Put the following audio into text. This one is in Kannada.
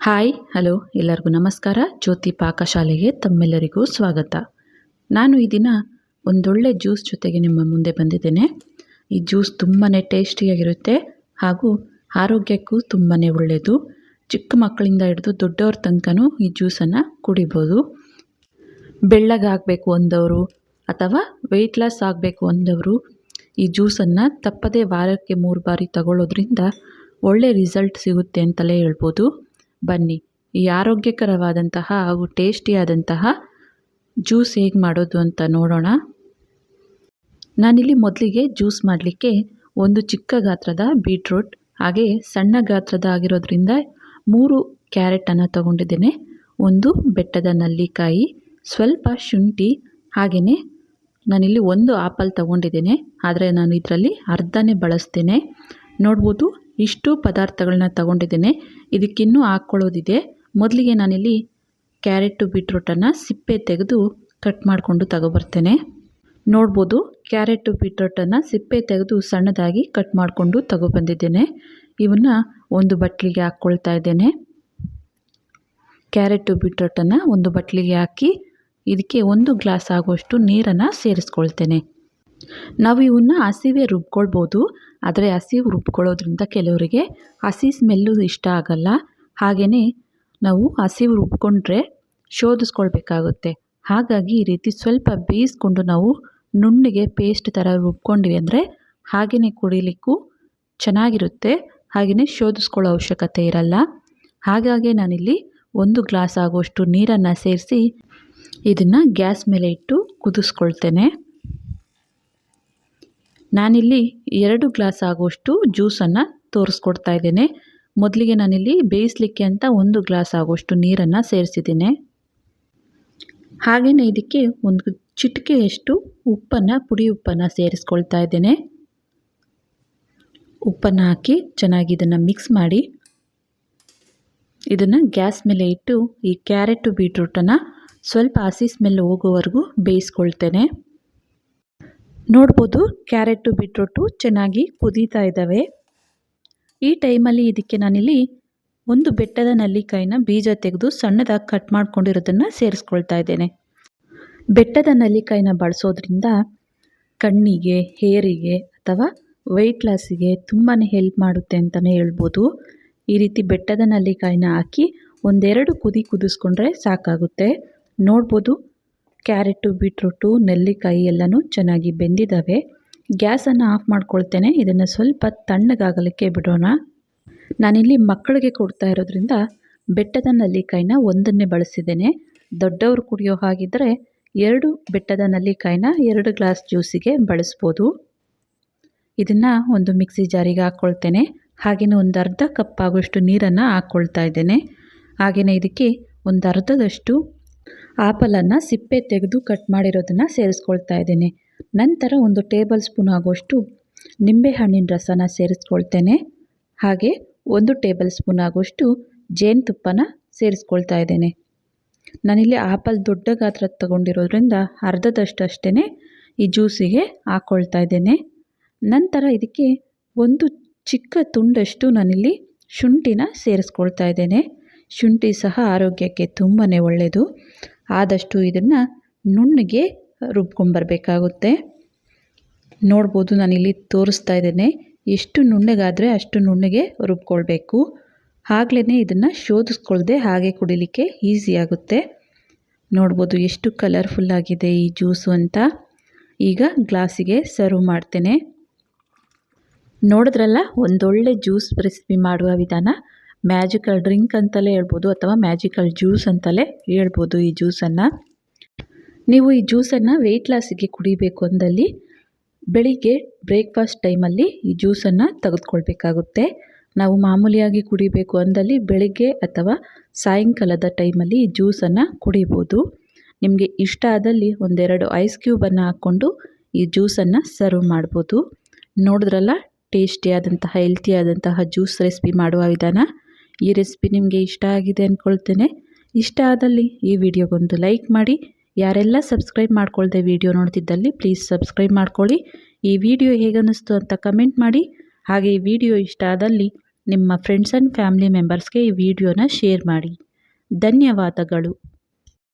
ಹಾಯ್ ಹಲೋ ಎಲ್ಲರಿಗೂ ನಮಸ್ಕಾರ. ಜ್ಯೋತಿ ಪಾಕಶಾಲೆಗೆ ತಮ್ಮೆಲ್ಲರಿಗೂ ಸ್ವಾಗತ. ನಾನು ಈ ದಿನ ಒಂದೊಳ್ಳೆ ಜ್ಯೂಸ್ ಜೊತೆಗೆ ನಿಮ್ಮ ಮುಂದೆ ಬಂದಿದ್ದೇನೆ. ಈ ಜ್ಯೂಸ್ ತುಂಬಾ ಟೇಸ್ಟಿಯಾಗಿರುತ್ತೆ ಹಾಗೂ ಆರೋಗ್ಯಕ್ಕೂ ತುಂಬಾ ಒಳ್ಳೆಯದು. ಚಿಕ್ಕ ಮಕ್ಕಳಿಂದ ಹಿಡಿದು ದೊಡ್ಡವ್ರ ತನಕನೂ ಈ ಜ್ಯೂಸನ್ನು ಕುಡಿಬೋದು. ಬೆಳ್ಳಗಾಗಬೇಕು ಅಂದವರು ಅಥವಾ ವೆಯ್ಟ್ ಲಾಸ್ ಆಗಬೇಕು ಅಂದವರು ಈ ಜ್ಯೂಸನ್ನು ತಪ್ಪದೇ ವಾರಕ್ಕೆ 3 ಬಾರಿ ತಗೊಳ್ಳೋದ್ರಿಂದ ಒಳ್ಳೆ ರಿಸಲ್ಟ್ ಸಿಗುತ್ತೆ ಅಂತಲೇ ಹೇಳ್ಬೋದು. ಬನ್ನಿ ಈ ಆರೋಗ್ಯಕರವಾದಂತಹ ಹಾಗೂ ಟೇಸ್ಟಿಯಾದಂತಹ ಜ್ಯೂಸ್ ಹೇಗೆ ಮಾಡೋದು ಅಂತ ನೋಡೋಣ. ನಾನಿಲ್ಲಿ ಮೊದಲಿಗೆ ಜ್ಯೂಸ್ ಮಾಡಲಿಕ್ಕೆ ಒಂದು ಚಿಕ್ಕ ಗಾತ್ರದ ಬೀಟ್ರೂಟ್ ಹಾಗೆ ಸಣ್ಣ ಗಾತ್ರದ ಆಗಿರೋದ್ರಿಂದ 3 ಕ್ಯಾರೆಟನ್ನು ತಗೊಂಡಿದ್ದೇನೆ. ಒಂದು ಬೆಟ್ಟದ ನಲ್ಲಿಕಾಯಿ, ಸ್ವಲ್ಪ ಶುಂಠಿ, ಹಾಗೆಯೇ ನಾನಿಲ್ಲಿ ಒಂದು ಆಪಲ್ ತಗೊಂಡಿದ್ದೇನೆ. ಆದರೆ ನಾನು ಇದರಲ್ಲಿ ಅರ್ಧನೇ ಬಳಸ್ತೇನೆ. ನೋಡ್ಬೋದು ಇಷ್ಟು ಪದಾರ್ಥಗಳನ್ನ ತಗೊಂಡಿದ್ದೇನೆ. ಇದಕ್ಕಿನ್ನೂ ಹಾಕ್ಕೊಳ್ಳೋದಿದೆ. ಮೊದಲಿಗೆ ನಾನಿಲ್ಲಿ ಕ್ಯಾರೆಟು ಬೀಟ್ರೂಟನ್ನು ಸಿಪ್ಪೆ ತೆಗೆದು ಕಟ್ ಮಾಡಿಕೊಂಡು ತಗೊಬರ್ತೇನೆ. ನೋಡ್ಬೋದು ಕ್ಯಾರೆಟು ಬೀಟ್ರೂಟನ್ನು ಸಿಪ್ಪೆ ತೆಗೆದು ಸಣ್ಣದಾಗಿ ಕಟ್ ಮಾಡಿಕೊಂಡು ತಗೊಬಂದಿದ್ದೇನೆ. ಇವನ್ನ ಒಂದು ಬಟ್ಲಿಗೆ ಹಾಕ್ಕೊಳ್ತಾ ಇದ್ದೇನೆ. ಕ್ಯಾರೆಟು ಬೀಟ್ರೂಟನ್ನು ಒಂದು ಬಟ್ಲಿಗೆ ಹಾಕಿ ಇದಕ್ಕೆ 1 ಗ್ಲಾಸ್ ಆಗುವಷ್ಟು ನೀರನ್ನು ಸೇರಿಸ್ಕೊಳ್ತೇನೆ. ನಾವು ಇವನ್ನ ಹಸಿವೆ ರುಬ್ಕೊಳ್ಬೋದು. ಆದರೆ ಹಸಿವು ರುಬ್ಕೊಳ್ಳೋದ್ರಿಂದ ಕೆಲವರಿಗೆ ಹಸಿ ಸ್ಮೆಲ್ಲು ಇಷ್ಟ ಆಗಲ್ಲ. ಹಾಗೆಯೇ ನಾವು ಹಸಿವು ರುಬ್ಕೊಂಡ್ರೆ ಶೋಧಿಸ್ಕೊಳ್ಬೇಕಾಗುತ್ತೆ. ಹಾಗಾಗಿ ಈ ರೀತಿ ಸ್ವಲ್ಪ ಬೇಯಿಸ್ಕೊಂಡು ನಾವು ನುಣ್ಣಗೆ ಪೇಸ್ಟ್ ಥರ ರುಬ್ಕೊಂಡ್ವಿ ಅಂದರೆ ಹಾಗೆಯೇ ಕುಡಿಲಿಕ್ಕೂ ಚೆನ್ನಾಗಿರುತ್ತೆ. ಹಾಗೆಯೇ ಶೋಧಿಸ್ಕೊಳ್ಳೋ ಅವಶ್ಯಕತೆ ಇರಲ್ಲ. ಹಾಗಾಗಿ ನಾನಿಲ್ಲಿ 1 ಗ್ಲಾಸ್ ಆಗುವಷ್ಟು ನೀರನ್ನು ಸೇರಿಸಿ ಇದನ್ನು ಗ್ಯಾಸ್ ಮೇಲೆ ಇಟ್ಟು ಕುದಿಸ್ಕೊಳ್ತೇನೆ. ನಾನಿಲ್ಲಿ 2 ಗ್ಲಾಸ್ ಆಗುವಷ್ಟು ಜ್ಯೂಸನ್ನು ತೋರಿಸ್ಕೊಡ್ತಾ ಇದ್ದೇನೆ. ಮೊದಲಿಗೆ ನಾನಿಲ್ಲಿ ಬೇಯಿಸಲಿಕ್ಕೆ ಅಂತ 1 ಗ್ಲಾಸ್ ಆಗುವಷ್ಟು ನೀರನ್ನು ಸೇರಿಸಿದ್ದೇನೆ. ಹಾಗೆಯೇ ಇದಕ್ಕೆ ಒಂದು ಚಿಟಿಕೆಯಷ್ಟು ಪುಡಿ ಉಪ್ಪನ್ನು ಸೇರಿಸ್ಕೊಳ್ತಾ ಇದ್ದೇನೆ. ಉಪ್ಪನ್ನು ಹಾಕಿ ಚೆನ್ನಾಗಿ ಇದನ್ನು ಮಿಕ್ಸ್ ಮಾಡಿ ಇದನ್ನು ಗ್ಯಾಸ್ ಮೇಲೆ ಇಟ್ಟು ಈ ಕ್ಯಾರೆಟು ಬೀಟ್ರೂಟನ್ನು ಸ್ವಲ್ಪ ಹಸಿ ಸ್ಮೆಲ್ ಹೋಗೋವರೆಗೂ ಬೇಯಿಸ್ಕೊಳ್ತೇನೆ. ನೋಡ್ಬೋದು ಕ್ಯಾರೆಟು ಬೀಟ್ರೂಟು ಚೆನ್ನಾಗಿ ಕುದೀತಾ ಇದ್ದಾವೆ. ಈ ಟೈಮಲ್ಲಿ ಇದಕ್ಕೆ ನಾನಿಲ್ಲಿ ಒಂದು ಬೆಟ್ಟದ ನಲ್ಲಿಕಾಯಿನ ಬೀಜ ತೆಗೆದು ಸಣ್ಣದಾಗಿ ಕಟ್ ಮಾಡ್ಕೊಂಡಿರೋದನ್ನು ಸೇರಿಸ್ಕೊಳ್ತಾ ಇದ್ದೇನೆ. ಬೆಟ್ಟದ ನಲ್ಲಿಕಾಯಿನ ಬಳಸೋದ್ರಿಂದ ಕಣ್ಣಿಗೆ, ಹೇರಿಗೆ ಅಥವಾ ವೆಯ್ಟ್ ಲಾಸಿಗೆ ತುಂಬಾ ಹೆಲ್ಪ್ ಮಾಡುತ್ತೆ ಅಂತಲೇ ಹೇಳ್ಬೋದು. ಈ ರೀತಿ ಬೆಟ್ಟದ ನಲ್ಲಿಕಾಯಿನ ಹಾಕಿ 1-2 ಕುದಿಸ್ಕೊಂಡ್ರೆ ಸಾಕಾಗುತ್ತೆ. ನೋಡ್ಬೋದು ಕ್ಯಾರೆಟು ಬೀಟ್ರೂಟು ನೆಲ್ಲಿಕಾಯಿ ಎಲ್ಲನೂ ಚೆನ್ನಾಗಿ ಬೆಂದಿದ್ದಾವೆ. ಗ್ಯಾಸನ್ನು ಆಫ್ ಮಾಡ್ಕೊಳ್ತೇನೆ. ಇದನ್ನು ಸ್ವಲ್ಪ ತಣ್ಣಗಾಗಲಿಕ್ಕೆ ಬಿಡೋಣ. ನಾನಿಲ್ಲಿ ಮಕ್ಕಳಿಗೆ ಕೊಡ್ತಾ ಇರೋದ್ರಿಂದ ಬೆಟ್ಟದ ನಲ್ಲಿಕಾಯಿನ ಒಂದನ್ನೇ ಬಳಸಿದ್ದೇನೆ. ದೊಡ್ಡವರು ಕುಡಿಯೋ ಹಾಗಿದ್ದರೆ 2 ಬೆಟ್ಟದ ನಲ್ಲಿಕಾಯಿನ 2 ಗ್ಲಾಸ್ ಜ್ಯೂಸಿಗೆ ಬಳಸ್ಬೋದು. ಇದನ್ನು ಒಂದು ಮಿಕ್ಸಿ ಜಾರಿಗೆ ಹಾಕ್ಕೊಳ್ತೇನೆ. ಹಾಗೆಯೇ ಒಂದು ಅರ್ಧ ಕಪ್ ಆಗುವಷ್ಟು ನೀರನ್ನು ಹಾಕ್ಕೊಳ್ತಾ ಇದ್ದೇನೆ. ಹಾಗೆಯೇ ಇದಕ್ಕೆ ಒಂದು ಅರ್ಧದಷ್ಟು ಆಪಲನ್ನು ಸಿಪ್ಪೆ ತೆಗೆದು ಕಟ್ ಮಾಡಿರೋದನ್ನು ಸೇರಿಸ್ಕೊಳ್ತಾ ಇದ್ದೇನೆ. ನಂತರ 1 ಟೇಬಲ್ ಸ್ಪೂನ್ ಆಗುವಷ್ಟು ನಿಂಬೆಹಣ್ಣಿನ ರಸನ ಸೇರಿಸ್ಕೊಳ್ತೇನೆ. ಹಾಗೆ 1 ಟೇಬಲ್ ಸ್ಪೂನ್ ಆಗುವಷ್ಟು ಜೇನುತುಪ್ಪನ ಸೇರಿಸ್ಕೊಳ್ತಾ ಇದ್ದೇನೆ. ನಾನಿಲ್ಲಿ ಆಪಲ್ ದೊಡ್ಡ ಗಾತ್ರ ತಗೊಂಡಿರೋದ್ರಿಂದ ಅರ್ಧದಷ್ಟು ಅಷ್ಟೇ ಈ ಜ್ಯೂಸಿಗೆ ಹಾಕ್ಕೊಳ್ತಾ ಇದ್ದೇನೆ. ನಂತರ ಇದಕ್ಕೆ ಒಂದು ಚಿಕ್ಕ ತುಂಡಷ್ಟು ನಾನಿಲ್ಲಿ ಶುಂಠಿನ ಸೇರಿಸ್ಕೊಳ್ತಾ ಇದ್ದೇನೆ. ಶುಂಠಿ ಸಹ ಆರೋಗ್ಯಕ್ಕೆ ತುಂಬಾ ಒಳ್ಳೆಯದು. ಆದಷ್ಟು ಇದನ್ನು ನುಣ್ಣಗೆ ರುಬ್ಕೊಂಬರಬೇಕಾಗುತ್ತೆ. ನೋಡ್ಬೋದು ನಾನಿಲ್ಲಿ ತೋರಿಸ್ತಾ ಇದ್ದೇನೆ. ಎಷ್ಟು ನುಣ್ಣಗಾದರೆ ಅಷ್ಟು ನುಣ್ಣಗೆ ರುಬ್ಕೊಳ್ಬೇಕು. ಆಗಲೇ ಇದನ್ನು ಶೋಧಿಸ್ಕೊಳ್ದೆ ಹಾಗೆ ಕುಡಿಲಿಕ್ಕೆ ಈಸಿ ಆಗುತ್ತೆ. ನೋಡ್ಬೋದು ಎಷ್ಟು ಕಲರ್ಫುಲ್ಲಾಗಿದೆ ಈ ಜ್ಯೂಸು ಅಂತ. ಈಗ ಗ್ಲಾಸಿಗೆ ಸರ್ವ್ ಮಾಡ್ತೇನೆ. ನೋಡಿದ್ರಲ್ಲ ಒಂದೊಳ್ಳೆ ಜ್ಯೂಸ್ ರೆಸಿಪಿ ಮಾಡುವ ವಿಧಾನ. ಮ್ಯಾಜಿಕಲ್ ಡ್ರಿಂಕ್ ಅಂತಲೇ ಹೇಳ್ಬೋದು ಅಥವಾ ಮ್ಯಾಜಿಕಲ್ ಜ್ಯೂಸ್ ಅಂತಲೇ ಹೇಳ್ಬೋದು. ಈ ಜ್ಯೂಸನ್ನು ನೀವು ಈ ಜ್ಯೂಸನ್ನು ವೆಯ್ಟ್ ಲಾಸಿಗೆ ಕುಡಿಬೇಕು ಅಂದಲ್ಲಿ ಬೆಳಿಗ್ಗೆ ಬ್ರೇಕ್ಫಾಸ್ಟ್ ಟೈಮಲ್ಲಿ ಈ ಜ್ಯೂಸನ್ನು ತೆಗೆದುಕೊಳ್ಬೇಕಾಗುತ್ತೆ. ನಾವು ಮಾಮೂಲಿಯಾಗಿ ಕುಡಿಬೇಕು ಅಂದಲ್ಲಿ ಬೆಳಿಗ್ಗೆ ಅಥವಾ ಸಾಯಂಕಾಲದ ಟೈಮಲ್ಲಿ ಈ ಜ್ಯೂಸನ್ನು ಕುಡಿಬೋದು. ನಿಮಗೆ ಇಷ್ಟ ಆದಲ್ಲಿ 1-2 ಐಸ್ ಕ್ಯೂಬನ್ನು ಹಾಕ್ಕೊಂಡು ಈ ಜ್ಯೂಸನ್ನು ಸರ್ವ್ ಮಾಡ್ಬೋದು. ನೋಡಿದ್ರಲ್ಲ ಟೇಸ್ಟಿಯಾದಂತಹ ಹೆಲ್ತಿಯಾದಂತಹ ಜ್ಯೂಸ್ ರೆಸಿಪಿ ಮಾಡುವ ವಿಧಾನ. ಈ ರೆಸಿಪಿ ನಿಮಗೆ ಇಷ್ಟ ಆಗಿದೆ ಅಂದ್ಕೊಳ್ತೇನೆ. ಇಷ್ಟ ಆದಲ್ಲಿ ಈ ವಿಡಿಯೋಗೊಂದು ಲೈಕ್ ಮಾಡಿ. ಯಾರೆಲ್ಲ ಸಬ್ಸ್ಕ್ರೈಬ್ ಮಾಡ್ಕೊಳ್ದೆ ವಿಡಿಯೋ ನೋಡ್ತಿದ್ದಲ್ಲಿ ಪ್ಲೀಸ್ ಸಬ್ಸ್ಕ್ರೈಬ್ ಮಾಡ್ಕೊಳ್ಳಿ. ಈ ವಿಡಿಯೋ ಹೇಗೆ ಅನ್ನಿಸ್ತು ಅಂತ ಕಮೆಂಟ್ ಮಾಡಿ. ಹಾಗೆ ಈ ವಿಡಿಯೋ ಇಷ್ಟ ಆದಲ್ಲಿ ನಿಮ್ಮ ಫ್ರೆಂಡ್ಸ್ ಆ್ಯಂಡ್ ಫ್ಯಾಮಿಲಿ ಮೆಂಬರ್ಸ್ಗೆ ಈ ವಿಡಿಯೋನ ಶೇರ್ ಮಾಡಿ. ಧನ್ಯವಾದಗಳು.